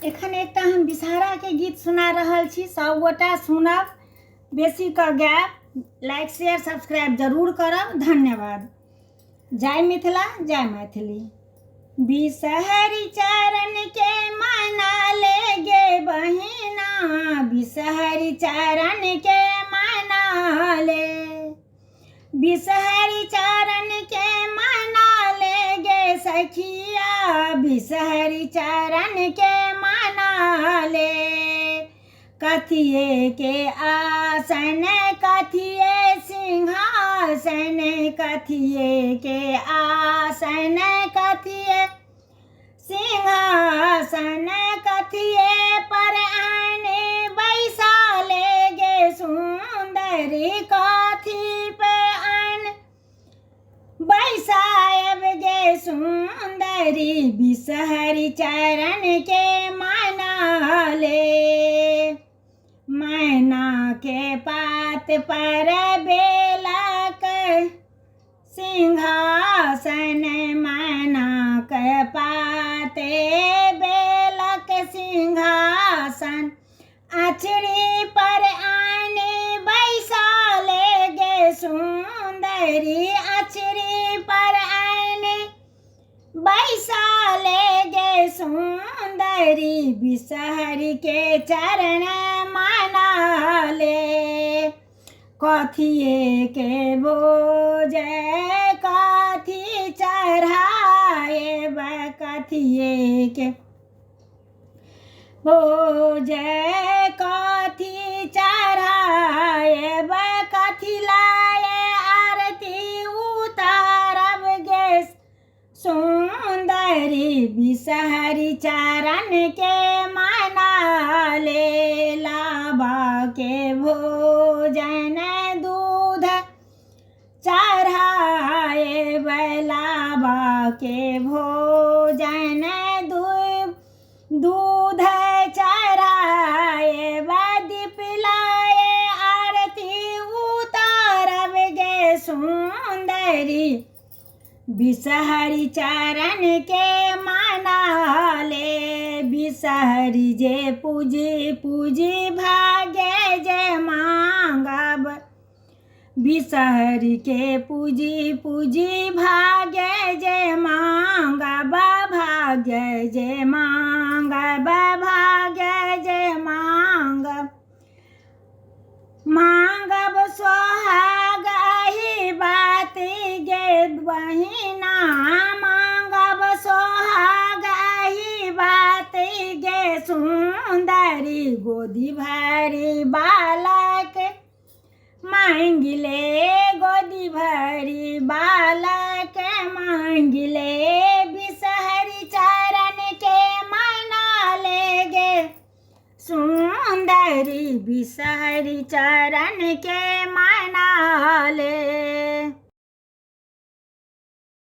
एखन एकटा हम विषहारा के गीत सुना रहल छी, सब गोटा सुनब, बेसी कऽ गायब, लाइक शेयर सब्सक्राइब जरूर करब। धन्यवाद। जय मिथिला, जय मैथिली। बिषहरी चरण के मना ले गे बहिना, बिषहरी चरण के मना ले, बिषहरी चरण के मना ले गे सखिया, बिषहरी चरण के मना ले। कथिए के आसन, कथिए सिंहासन, कथिए के आसन, कथिए सिंहासन, कथिए पर आने बैसा ले गे सुंदरी, कथी पे आन बैसायब गे सुंदरी, बिषहरी चरण के मना ले। मैना के पात पर बेलक सिंहासन, मैना के पाते बेलक सिंहासन, अचरी पर आने बैसा ले गे सुंदरी, अचरी पर आने बैसा ले गे सुंदरी, बिषहरी के चरण मना ले। कथिए के बोझ कथी चढ़ाएब, कथिए के बोझ कथी चढ़ाएब, कथी लाए आरती उतारब गे सुंदरी, बिषहरी चरण के मना ले। लाबा के भोजन दूध चढ़ाएब, लाबा के भोजन दूध चढ़ाएब, दीप लाए आरती उतारब गे सुंदरी, बिषहरी चरण के मना ले। बिषहरी जे पूजी पूजी भाग्य जे मांगब, बिषहरी के पूजी पूजी भाग्य जे मांगब, भाग्य जे मांगब, भाग्य जे मांगब, मांगब सोहाग अहि बात गे बहिना, मांगब सोहाग अहि बात गे सुंदरी, गोदी भरी बालक मांग ले, गोदी भरी बालक मांग ले, बिषहरी चरण के मना ले गे सुंदरी, बिषहरी चरण के मना ले।